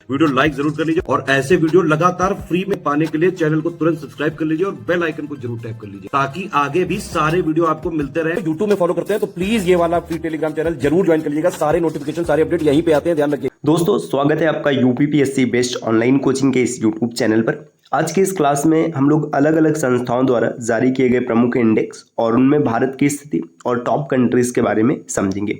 Video like जरूर कर लीजिए और ऐसे वीडियो लगातार फ्री में पाने के लिए चैनल को तुरंत सब्सक्राइब कर लीजिए और बेल आइकन को जरूर टैप कर लीजिए ताकि आगे भी सारे वीडियो आपको मिलते रहे। यूट्यूब में फॉलो करते हैं तो प्लीज ये वाला फ्री टेलीग्राम चैनल जरूर ज्वाइन कर लीजिएगा। सारे नोटिफिकेशन सारे अपडेट यहीं पे आते हैं, ध्यान रखिए। दोस्तों स्वागत है आपका यूपीपीएससी बेस्ड ऑनलाइन कोचिंग के इस यूट्यूब चैनल पर। आज की इस क्लास में हम लोग अलग अलग संस्थाओं द्वारा जारी किए गए प्रमुख इंडेक्स और उनमें भारत की स्थिति और टॉप कंट्रीज के बारे में समझेंगे।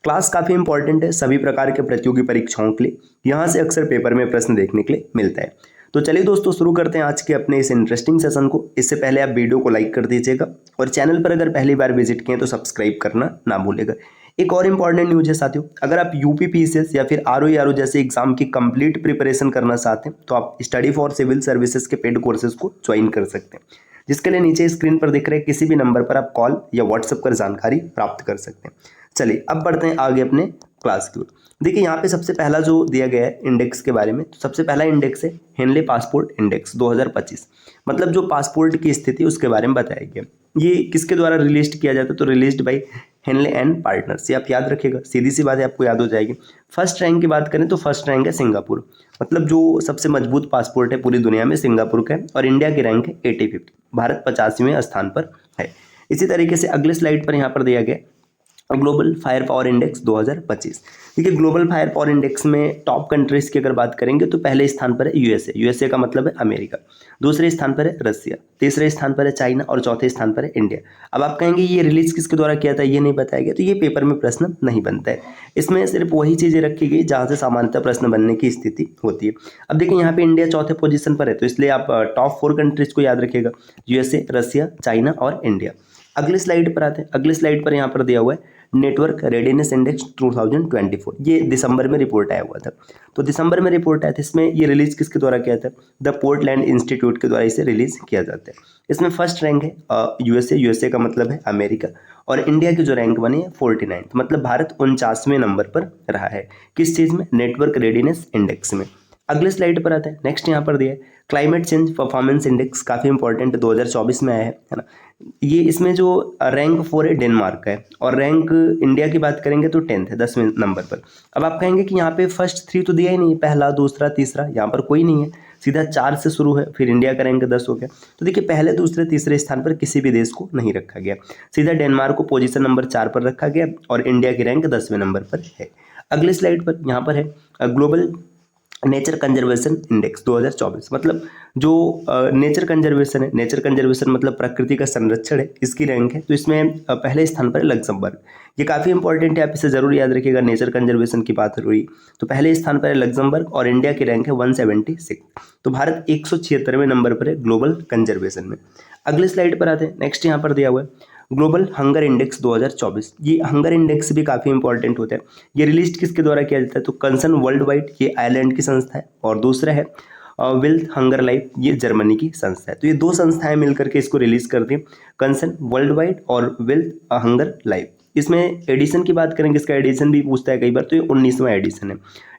क्लास काफ़ी इंपॉर्टेंट है सभी प्रकार के प्रतियोगी परीक्षाओं के लिए। यहाँ से अक्सर पेपर में प्रश्न देखने के लिए मिलता है। तो चलिए दोस्तों शुरू करते हैं आज के अपने इस इंटरेस्टिंग सेशन को। इससे पहले आप वीडियो को लाइक कर दीजिएगा और चैनल पर अगर पहली बार विजिट किए तो सब्सक्राइब करना ना भूलेगा। एक और इम्पॉर्टेंट न्यूज है साथियों, अगर आप यूपीपीसीएस या फिर आरओ जैसे एग्जाम की कंप्लीट प्रिपरेशन करना चाहते हैं तो आप स्टडी फॉर सिविल सर्विसेज के पेड कोर्सेज को ज्वाइन कर सकते हैं, जिसके लिए नीचे स्क्रीन पर दिख रहे किसी भी नंबर पर आप कॉल या व्हाट्सएप कर जानकारी प्राप्त कर सकते हैं। चलिए अब बढ़ते हैं आगे अपने क्लास की ओर। देखिए यहाँ पे सबसे पहला जो दिया गया है इंडेक्स के बारे में, तो सबसे पहला इंडेक्स है हेनले पासपोर्ट इंडेक्स 2025। मतलब जो पासपोर्ट की स्थिति उसके बारे में बताया गया। ये किसके द्वारा रिलीज किया जाता है, तो released by Henley and partners. ये आप याद रखिएगा, सीधी सी बात है, आपको याद हो जाएगी। फर्स्ट रैंक की बात करें तो फर्स्ट रैंक है सिंगापुर, मतलब जो सबसे मजबूत पासपोर्ट है पूरी दुनिया में सिंगापुर का है। और इंडिया की रैंक है 85, भारत 85वें स्थान पर है। इसी तरीके से अगले स्लाइड पर यहाँ पर दिया गया ग्लोबल फायर पावर इंडेक्स 2025। देखिए ग्लोबल फायर पावर इंडेक्स में टॉप कंट्रीज की अगर बात करेंगे तो पहले स्थान पर है यूएसए, यूएसए का मतलब है अमेरिका। दूसरे स्थान पर है रसिया, तीसरे स्थान पर है चाइना और चौथे स्थान पर है इंडिया। अब आप कहेंगे ये रिलीज किसके द्वारा किया था, ये नहीं बताया गया, तो ये पेपर में प्रश्न नहीं बनता है। इसमें सिर्फ वही चीज़ें रखी गई जहाँ से सामान्यतः प्रश्न बनने की स्थिति होती है। अब देखिए यहाँ पे इंडिया चौथे पोजीशन पर है, तो इसलिए आप टॉप 4 कंट्रीज को याद रखिएगा, यूएसए, रसिया, चाइना और इंडिया। अगले स्लाइड पर आते हैं। अगले स्लाइड पर यहाँ पर दिया हुआ है नेटवर्क रेडीनेस इंडेक्स 2024। ये दिसंबर में रिपोर्ट आया हुआ था, तो दिसंबर में रिपोर्ट आया था। इसमें ये रिलीज किसके द्वारा किया था, द पोर्टलैंड इंस्टीट्यूट के द्वारा इसे रिलीज किया जाता है। इसमें फर्स्ट रैंक है यूएसए, यूएसए का मतलब है अमेरिका। और इंडिया की जो रैंक बनी है 49, मतलब भारत 49वें नंबर पर रहा है। किस चीज़ में, नेटवर्क रेडीनेस इंडेक्स में। अगले स्लाइड पर आते हैं। नेक्स्ट यहाँ पर दिया है क्लाइमेट चेंज परफॉर्मेंस इंडेक्स, काफ़ी इंपॉर्टेंट 2024 में आया है ना। ये इसमें जो रैंक 4 है डेनमार्क का है और रैंक इंडिया की बात करेंगे तो 10th है, 10वें नंबर पर। अब आप कहेंगे कि यहाँ पे फर्स्ट 3 तो दिया ही नहीं, पहला दूसरा तीसरा, यहाँ पर कोई नहीं है, सीधा 4 से शुरू है, फिर इंडिया का रैंक 10 हो गया। तो देखिए पहले दूसरे तीसरे स्थान पर किसी भी देश को नहीं रखा गया, सीधा डेनमार्क को पोजीशन नंबर 4 पर रखा गया और इंडिया की रैंक 10वें नंबर पर है। अगले स्लाइड पर यहाँ पर है ग्लोबल नेचर कंजर्वेशन इंडेक्स 2024। मतलब जो नेचर कंजर्वेशन है, नेचर कंजर्वेशन मतलब प्रकृति का संरक्षण है, इसकी रैंक है। तो इसमें पहले स्थान पर है लग्जमबर्ग। ये काफ़ी इंपॉर्टेंट है, आप इसे जरूर याद रखिएगा। नेचर कंजर्वेशन की बात हो रही तो पहले स्थान पर है लग्जमबर्ग और इंडिया की रैंक है 176। तो भारत 176वें नंबर पर है ग्लोबल कंजर्वेशन में। अगले स्लाइड पर आते हैं। नेक्स्ट यहाँ पर दिया हुआ है ग्लोबल हंगर इंडेक्स 2024। ये हंगर इंडेक्स भी काफ़ी इंपॉर्टेंट होता है। ये रिलीज किसके द्वारा किया जाता है, तो कंसर्न वर्ल्ड वाइड, ये आयरलैंड की संस्था है। और दूसरा है वेल्थ हंगर लाइफ, ये जर्मनी की संस्था है। तो ये दो संस्थाएं मिलकर के इसको रिलीज करती हैं, कंसर्न वर्ल्ड वाइड और वेल्थ हंगर लाइफ। इसमें एडिशन की बात करेंगे, इसका एडिशन भी पूछता है कई बार, तो ये 19वां एडिशन है,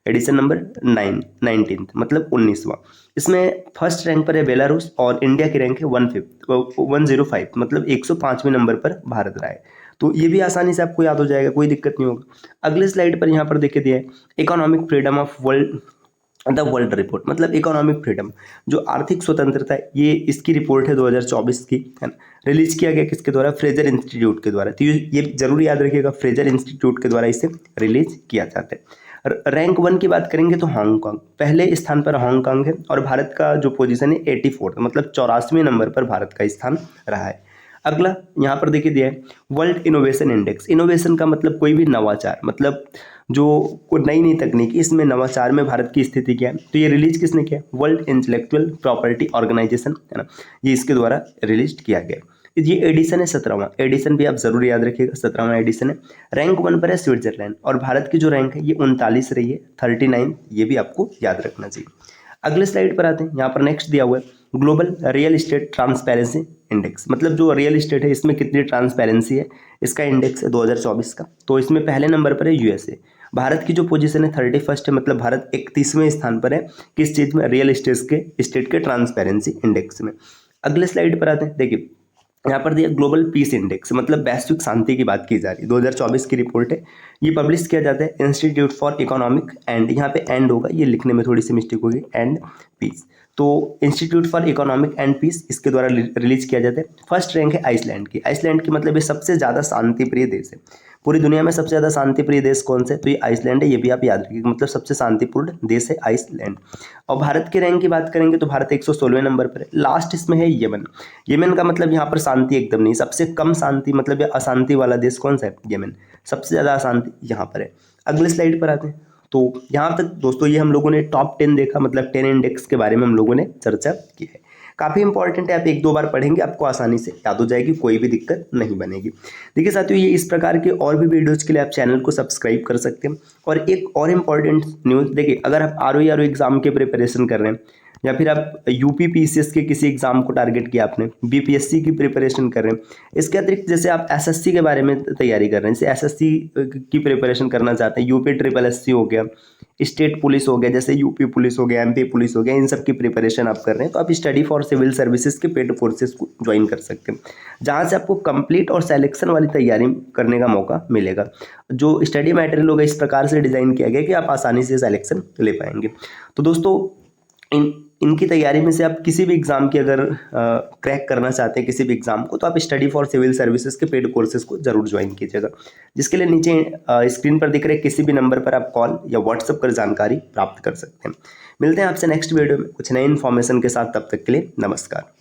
एडिशन नंबर 19, मतलब 19वां। इसमें फर्स्ट रैंक पर है बेलारूस और इंडिया की रैंक है 105, मतलब 105वें नंबर पर भारत रहा है। तो ये भी आसानी से आपको याद हो जाएगा, कोई दिक्कत नहीं होगा। अगले स्लाइड पर यहाँ पर देखिए दिया है economic freedom of the world report, मतलब इकोनॉमिक फ्रीडम, जो आर्थिक स्वतंत्रता है, ये इसकी रिपोर्ट है 2024 की, है ना। रिलीज किया गया किसके द्वारा, फ्रेजर इंस्टीट्यूट के द्वारा। तो ये जरूर याद रखिएगा, फ्रेजर इंस्टीट्यूट के द्वारा इसे रिलीज किया जाता है। रैंक 1 की बात करेंगे तो हांगकांग, पहले स्थान पर हांगकांग है और भारत का जो पोजीशन है 84, मतलब 84वें नंबर पर भारत का स्थान रहा है। अगला यहाँ पर देखिए दिया है वर्ल्ड इनोवेशन इंडेक्स। इनोवेशन का मतलब कोई भी नवाचार, मतलब जो नई नई तकनीक, इसमें नवाचार में भारत की स्थिति क्या है। तो ये रिलीज किसने किया, वर्ल्ड इंटेलेक्चुअल प्रॉपर्टी ऑर्गेनाइजेशन, है ना, ये इसके द्वारा रिलीज किया गया। ये एडिशन है 17वां, एडिशन भी आप जरूर याद रखिएगा, 17वां एडिशन है। रैंक 1 पर है स्विट्जरलैंड और भारत की जो रैंक है ये 39 रही है, 39, ये भी आपको याद रखना चाहिए। अगले स्लाइड पर आते हैं। यहाँ पर नेक्स्ट दिया हुआ है global real estate transparency index, मतलब जो रियल इस्टेट है इसमें कितनी ट्रांसपेरेंसी है, इसका इंडेक्स है 2024 का। तो इसमें पहले नंबर पर है यूएसए। भारत की जो पोजीशन है 31 है, मतलब भारत 31वें स्थान पर है किस चीज़ में, रियल इस्टेट के ट्रांसपेरेंसी इंडेक्स में। अगले स्लाइड पर आते हैं। देखिए यहाँ पर दिया ग्लोबल पीस इंडेक्स, मतलब वैश्विक शांति की बात की जा रही है, 2024 की रिपोर्ट है। ये पब्लिश किया जाता है इंस्टीट्यूट फॉर इकोनॉमिक एंड, यहाँ पे एंड होगा, ये लिखने में थोड़ी सी मिस्टेक होगी, एंड पीस। तो institute for economic and peace इसके द्वारा रिलीज किया जाता है। फर्स्ट रैंक है आइसलैंड की। आइसलैंड की मतलब ये सबसे ज़्यादा शांतिप्रिय देश है। पूरी दुनिया में सबसे ज़्यादा शांतिप्रिय देश कौन से? तो ये आइसलैंड है, ये भी आप याद रखिए, मतलब सबसे शांतिपूर्ण देश है आइसलैंड। और भारत के रैंक की बात करेंगे तो भारत 116वें नंबर पर है। लास्ट इसमें है यमन। यमन का मतलब यहाँ पर शांति एकदम नहीं, सबसे कम शांति, मतलब ये अशांति वाला देश कौन सा है? यमन। सबसे ज़्यादा अशांति यहाँ पर है। अगले स्लाइड पर आते हैं। तो यहाँ तक दोस्तों ये हम लोगों ने टॉप 10 देखा, मतलब 10 इंडेक्स के बारे में हम लोगों ने चर्चा की है। काफ़ी इंपॉर्टेंट है, आप एक दो बार पढ़ेंगे आपको आसानी से याद हो जाएगी, कोई भी दिक्कत नहीं बनेगी। देखिए साथियों, ये इस प्रकार के और भी वीडियोज के लिए आप चैनल को सब्सक्राइब कर सकते हैं। और एक और इम्पॉर्टेंट न्यूज़, देखिए अगर आप आर एग्जाम के प्रिपरेशन कर रहे हैं, या फिर आप यूपी पीसीएस के किसी एग्जाम को टारगेट किया आपने, बीपीएससी की प्रिपरेशन कर रहे हैं, इसके अतिरिक्त जैसे आप एसएससी के बारे में तैयारी कर रहे हैं, जैसे एसएससी की प्रिपरेशन करना चाहते हैं, यूपी ट्रिपल एससी हो गया, स्टेट पुलिस हो गया, जैसे यूपी पुलिस हो गया, एमपी पुलिस हो गया, इन सब की प्रिपरेशन आप कर रहे हैं, तो आप स्टडी फॉर सिविल सर्विसेज के पेड कोर्सेज को ज्वाइन कर सकते हैं, जहाँ से आपको कंप्लीट और सिलेक्शन वाली तैयारी करने का मौका मिलेगा। जो स्टडी मटेरियल होगा इस प्रकार से डिज़ाइन किया गया कि आप आसानी से सिलेक्शन ले पाएंगे। तो दोस्तों इनकी तैयारी में से आप किसी भी एग्ज़ाम की अगर क्रैक करना चाहते हैं किसी भी एग्ज़ाम को, तो आप स्टडी फॉर सिविल सर्विसेज के पेड कोर्सेज को जरूर ज्वाइन कीजिएगा, जिसके लिए नीचे स्क्रीन पर दिख रहे किसी भी नंबर पर आप कॉल या व्हाट्सएप कर जानकारी प्राप्त कर सकते हैं। मिलते हैं आपसे नेक्स्ट वीडियो में कुछ नई इन्फॉर्मेशन के साथ, तब तक के लिए नमस्कार।